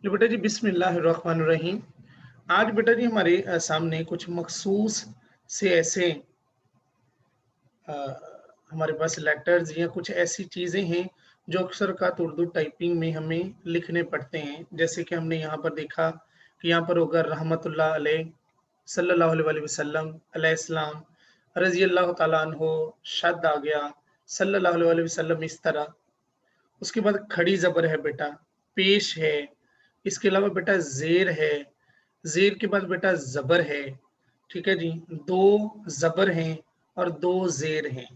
जी बेटा जी, बिस्मिल्लाहिर्रहमानिर्रहीम। आज बेटा जी हमारे सामने कुछ मखसूस से ऐसे अ, हमारे पास लेटर्स या कुछ ऐसी चीज़ें हैं जो अक्सर का उर्दू टाइपिंग में हमें लिखने पड़ते हैं। जैसे कि हमने यहाँ पर देखा कि यहाँ पर होगा रहमतुल्लाह अलैह, सल्लल्लाहु अलैहि वसल्लम, अलैहिस्सलाम, रज़ी अल्लाह तआला अन्हो, शद आ गया, सल्लल्लाहु अलैहि वसल्लम, इस तरह। उसके बाद खड़ी ज़बर है बेटा, पेश है, इसके अलावा बेटा ज़ेर है, ज़ेर के बाद बेटा ज़बर है, ठीक है जी? 2 ज़बर हैं और 2 ज़ेर हैं।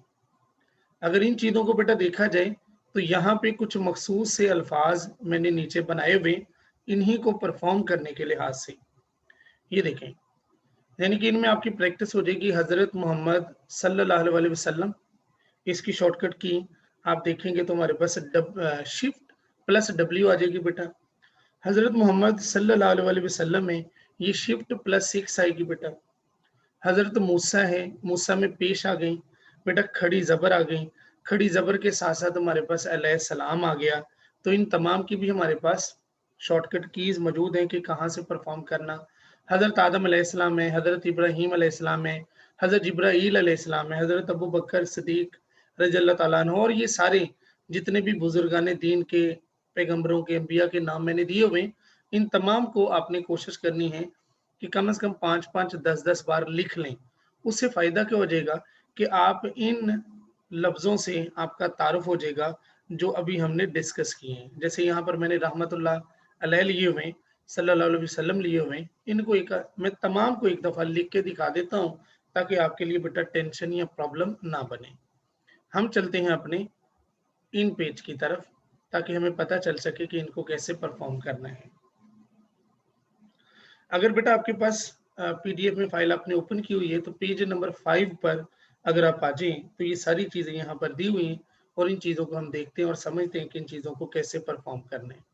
अगर इन चीज़ों को बेटा देखा जाए, तो यहाँ पे कुछ मखसूस से अल्फ़ाज़ मैंने नीचे बनाए हुए, इन्हीं को परफ़ॉर्म करने के लिहाज़ से। ये देखें, यानी कि इनमें आपकी प्रैक्टिस हो जाएगी हज़रत मोहम्मद सल्लल्लाहु अलैहि वसल्लम। इसकी शॉर्टकट की आप देखेंगे तो हमारे पास शिफ्ट प्लस डब्ल्यू आ जाएगी बेटा। हज़रत मोहम्मद सल्लल्लाहु अलैहि वसल्लम में ये शिफ्ट प्लस 6 आएगी बेटा। हज़रत मूसा है, मूसा में पेश आ गई, बेटा खड़ी ज़बर आ गई, खड़ी ज़बर के साथ-साथ हमारे पास अलैहिस्सलाम आ गया। तो इन तमाम की भी हमारे पास शॉर्टकट कीज़ मौजूद हैं कि कहाँ से परफ़ॉर्म करना। हज़रत आदम अलैहिस्सलाम है, हज़रत इब्राहीम अलैहिस्सलाम है, हज़रत जिब्राईल अलैहिस्सलाम है, हज़रत अबू बकर सिद्दीक़ रज़ी अल्लाह तआला अन्हु, और ये सारे जितने भी बुज़ुर्गाने दीन के, पैगंबरों के, अंबिया के नाम मैंने दिए हुए हैं, इन तमाम को आपने कोशिश करनी है कि कम से कम 5-5, 10-10 बार लिख लें। उससे फ़ायदा क्या हो जाएगा कि आप इन लफ्ज़ों से आपका तारुफ़ हो जाएगा, जो अभी हमने डिस्कस किए हैं। जैसे यहाँ पर मैंने रहमतुल्लाह अलैह लिए हुए हैं, सल्लल्लाहु अलैहि वसल्लम लिए हुए हैं, इनको मैं तमाम को एक दफ़ा लिख के दिखा देता हूँ, ताकि आपके लिए बेटा टेंशन या प्रॉब्लम ना बने। हम चलते हैं अपने इन पेज की तरफ, ताकि हमें पता चल सके कि इनको कैसे परफ़ॉर्म करना है। अगर बेटा आपके पास पीडीएफ में फ़ाइल आपने ओपन की हुई है, तो पेज नंबर 5 पर अगर आप आ जाएँ, तो ये सारी चीज़ें यहाँ पर दी हुई हैं, और इन चीज़ों को हम देखते हैं और समझते हैं कि इन चीज़ों को कैसे परफ़ॉर्म करना है।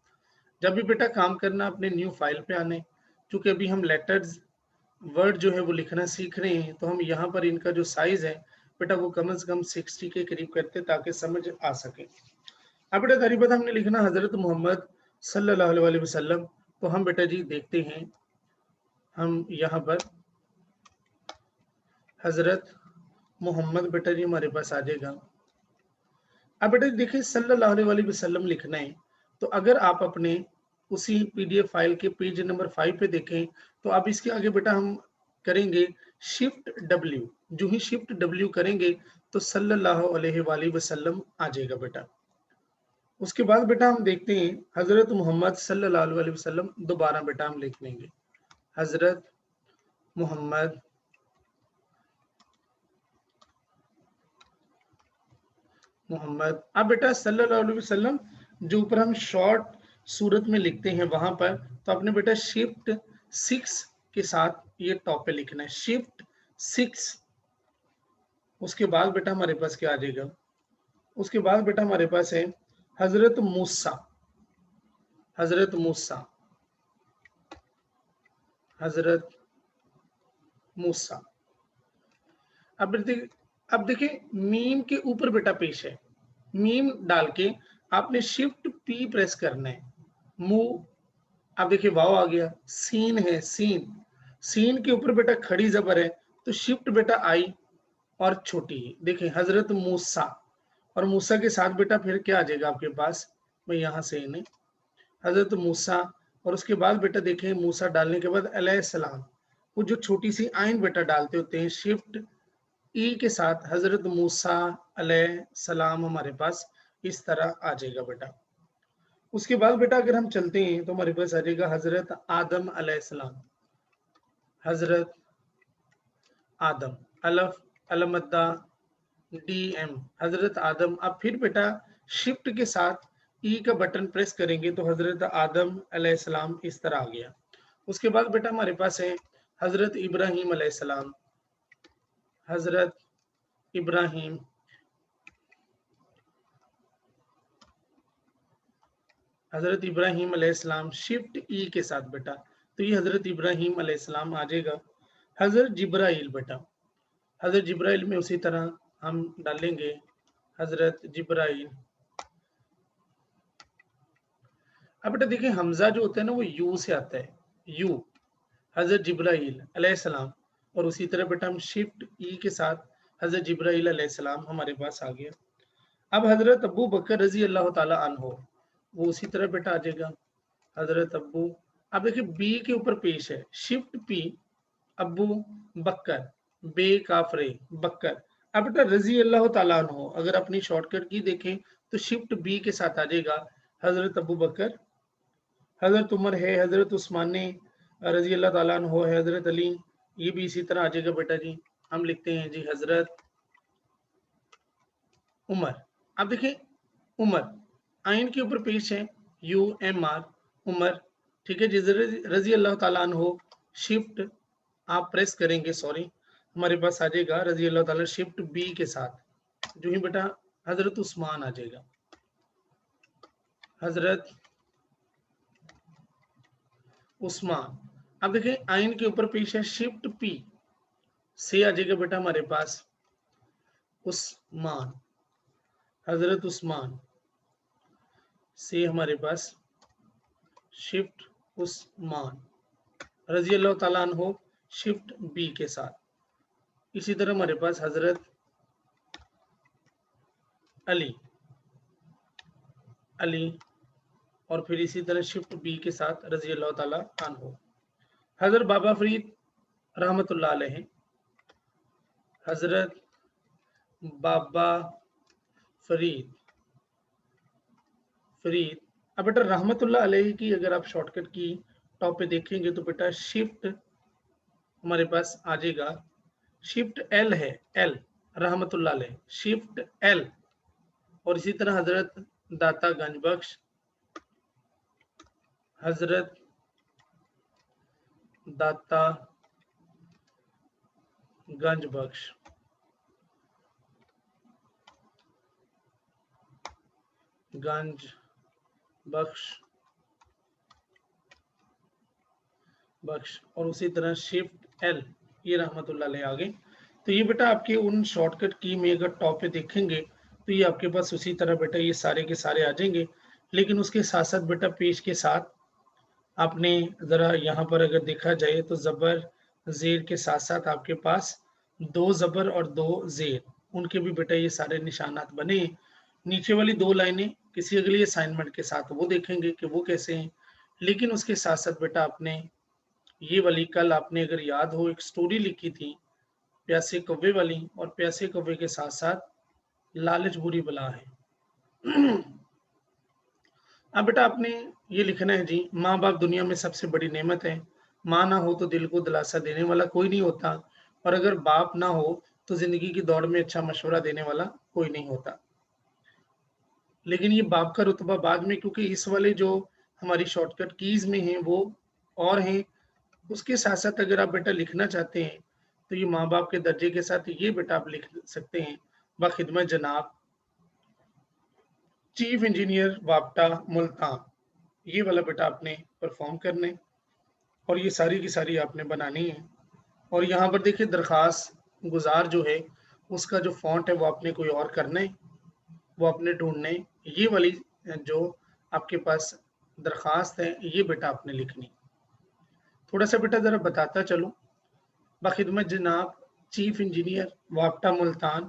जब भी बेटा काम करना, अपने न्यू फ़ाइल पे आना है, चूँकि अभी हम लेटर्स, वर्ड जो है वो लिखना सीख रहे हैं, तो हम यहाँ पर इनका जो साइज़ है, बेटा वो कम से कम 60 के करीब करते हैं, ताकि समझ आ सके। अब बेटा दारी बात हमने लिखना हज़रत मोहम्मद सल्लल्लाहु अलैहि वसल्लम, तो हम बेटा जी देखते हैं, हम यहाँ पर हज़रत मोहम्मद बेटा जी हमारे पास आ जाएगा। अब बेटा देखिए सल्लल्लाहु अलैहि वसल्लम लिखना है, तो अगर आप अपने उसी पीडीएफ फाइल के पेज नंबर 5 पे देखें, तो अब इसके आगे बेटा हम करेंगे शिफ्ट डब्ल्यू। जो ही शिफ्ट डब्ल्यू करेंगे, तो सल्लल्लाहु अलैहि वसल्लम आ जाएगा बेटा। उसके बाद बेटा हम देखते हैं हज़रत मोहम्मद सल्लल्लाहु अलैहि वसल्लम, दोबारा बेटा हम लिख लेंगे हज़रत मोहम्मद मोहम्मद। अब बेटा सल्लल्लाहु अलैहि वसल्लम जो ऊपर हम शॉर्ट सूरत में लिखते हैं वहां पर, तो आपने बेटा शिफ्ट 6 के साथ ये टॉप पे लिखना है, शिफ्ट 6। उसके बाद बेटा हमारे पास क्या आ जाएगा? उसके बाद बेटा हमारे पास है हजरत मूसा, हजरत मूसा, हजरत मूसा। अब देखिए मीम के ऊपर बेटा पेश है, मीम डाल के आपने शिफ्ट पी प्रेस करना है। मुंह, अब देखिए वाव आ गया, सीन है, सीन, सीन के ऊपर बेटा खड़ी जबर है, तो शिफ्ट बेटा आई और छोटी है। देखिए हजरत मूसा, और मूसा के साथ बेटा फिर क्या आ जाएगा आपके पास? मैं यहाँ से इन्हें हजरत मूसा, और उसके बाद बेटा देखें मूसा डालने के बाद अलैहिस्सलाम, वो जो छोटी सी आइन बेटा डालते होते हैं, शिफ्ट ई के साथ हजरत मूसा अलैहिस्सलाम हमारे पास इस तरह आ जाएगा बेटा। उसके बाद बेटा अगर हम चलते हैं, तो हमारे पास आ जाएगा हजरत आदम अलैहिस्सलाम, हजरत आदम, अलफ अलमद्दा डी एम, हजरत आदम। अब फिर बेटा शिफ्ट के साथ ई का बटन प्रेस करेंगे, तो हजरत आदम अलैहिस्सलाम इस तरह आ गया। उसके बाद बेटा हमारे पास है हजरत इब्राहीम अलैहिस्सलाम, हजरत इब्राहीम, हजरत इब्राहीम अलैहिस्सलाम शिफ्ट ई के साथ बेटा, तो ये हजरत इब्राहीम अलैहिस्सलाम आ जाएगा। हजरत जिब्राइल बेटा, हजरत जिब्राइल में उसी तरह हम डालेंगे हजरत जिब्राइल। अब बेटा देखिए हमजा जो होता है ना वो यू से आता है, यू, हजरत जिब्राइल अलैहिस्सलाम, और उसी तरह बेटा हम शिफ्ट ई के साथ हजरत जिब्राइल अलैहिस्सलाम हमारे पास आ गया। अब हजरत अबू बकर रजी अल्लाह ताला अन्हो, वो उसी तरह बेटा आ जाएगा, हजरत अबू। अब देखिए बी के ऊपर पेश है, शिफ्ट पी, अबू बकर, बे काफरे बकर। अब बेटा रजी अल्लाह ताला अन्हो अगर अपनी शॉर्टकट की देखें तो शिफ्ट बी के साथ आ जाएगा, हजरत अबू बकर, हजरत उमर है, हजरत उस्मान रजी अल्लाह ताला अन्हो है, हजरत अली, ये भी इसी तरह आ जाएगा बेटा जी। हम लिखते हैं जी हजरत उमर। अब देखिए उमर आइन के ऊपर पेश है, यू एम आर, उमर, ठीक है जी, रजी अल्लाह ताला अन्हो, शिफ्ट आप प्रेस करेंगे, सॉरी, हमारे पास आ जाएगा रजी अल्लाह ताला शिफ्ट बी के साथ, जो ही बेटा हजरत उस्मान आ जाएगा, हजरत उस्मान। अब देखिए आइन के ऊपर पेश है शिफ्ट पी, से आ जाएगा बेटा हमारे पास उस्मान, हजरत उस्मान, से हमारे पास शिफ्ट उस्मान, रजी अल्लाह ताला अन्हो, शिफ्ट बी के साथ। इसी तरह हमारे पास हजरत अली, अली, और फिर इसी तरह शिफ्ट बी के साथ रजी अल्लाह ताला अन्हो। हजरत बाबा फरीद रहमतुल्लाह अलैह, हजरत बाबा फरीद, फरीद। अब बेटा रहमतुल्लाह अलैह की अगर आप शॉर्टकट की टॉप पे देखेंगे तो बेटा शिफ्ट हमारे पास आ जाएगा, शिफ्ट एल है, एल, रहमतुल्लाह अलैह, शिफ्ट एल, और इसी तरह हजरत दाता गंज बख्श, हजरत दाता गंज बख्श, गंज बख्श, बख्श, और उसी तरह शिफ्ट एल, ये रहमतुल्लाह अलैह आ गए। तो ये बेटा आपके उन शॉर्टकट की में अगर टॉप पे देखेंगे तो ये आपके पास उसी तरह बेटा ये सारे के सारे आ जाएंगे। लेकिन उसके साथ साथ बेटा पेश के साथ आपने जरा यहाँ पर अगर देखा जाए तो जबर जेर के साथ साथ आपके पास दो जबर और दो जेर, उनके भी बेटा ये सारे निशानात बने। नीचे वाली दो लाइनें किसी अगली असाइनमेंट के साथ वो देखेंगे कि वो कैसे हैं। लेकिन उसके साथ साथ बेटा आपने ये वाली, कल आपने अगर याद हो एक स्टोरी लिखी थी प्यासे कौवे वाली, और प्यासे कौवे के साथ साथ लालच बुरी बला है। अब बेटा आपने ये लिखना है जी, माँ बाप दुनिया में सबसे बड़ी नेमत है, माँ ना हो तो दिल को दिलासा देने वाला कोई नहीं होता, और अगर बाप ना हो तो जिंदगी की दौड़ में अच्छा मशवरा देने वाला कोई नहीं होता। लेकिन ये बाप का रुतबा बाद में, क्योंकि इस वाले जो हमारी शॉर्टकट कीज में हैं वो और हैं। उसके साथ साथ अगर आप बेटा लिखना चाहते हैं तो ये माँ बाप के दर्जे के साथ ये बेटा आप लिख सकते हैं, बखिदमत जनाब चीफ इंजीनियर वाप्टा मुल्तान, ये वाला बेटा आपने परफॉर्म करना है, और ये सारी की सारी आपने बनानी है। और यहाँ पर देखिए दरखास्त गुजार जो है उसका जो फॉन्ट है वो आपने कोई और करना है, वो आपने ढूंढना है। ये वाली जो आपके पास दरखास्त है ये बेटा आपने लिखनी। थोड़ा सा बेटा जरा बताता चलो, बखिदमत जनाब चीफ इंजीनियर वाप्टा मुल्तान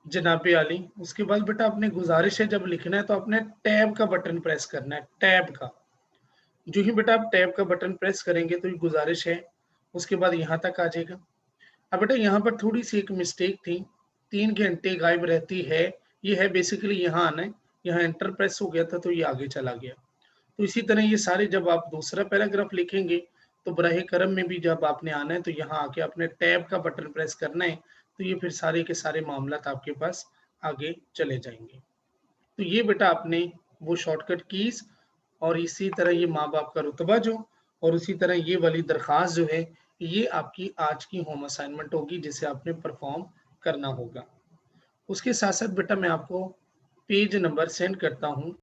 जनाब आली। उसके बाद बेटा आपने गुजारिश है जब लिखना है तो आपने टैब का बटन प्रेस करना है, टैब का। जो ही बेटा आप टैब का बटन प्रेस करेंगे तो ये गुजारिश है, उसके बाद यहाँ तक आ जाएगा। अब बेटा यहाँ पर थोड़ी सी एक मिस्टेक थी, 3 घंटे गायब रहती है, ये है बेसिकली यहाँ आना है, यहाँ एंटर प्रेस हो गया था तो ये आगे चला गया। तो इसी तरह ये सारे जब आप दूसरा पैराग्राफ लिखेंगे तो बराहे करम में भी जब आपने आना है तो यहाँ आके आपने टैब का बटन प्रेस करना है, तो ये फिर सारे के सारे मामलात आपके पास आगे चले जाएंगे। तो ये बेटा आपने वो शॉर्टकट कीज, और इसी तरह ये माँ बाप का रुतबा जो, और उसी तरह ये वाली दरखास्त जो है ये आपकी आज की होम असाइनमेंट होगी जिसे आपने परफॉर्म करना होगा। उसके साथ साथ बेटा मैं आपको पेज नंबर सेंड करता हूँ।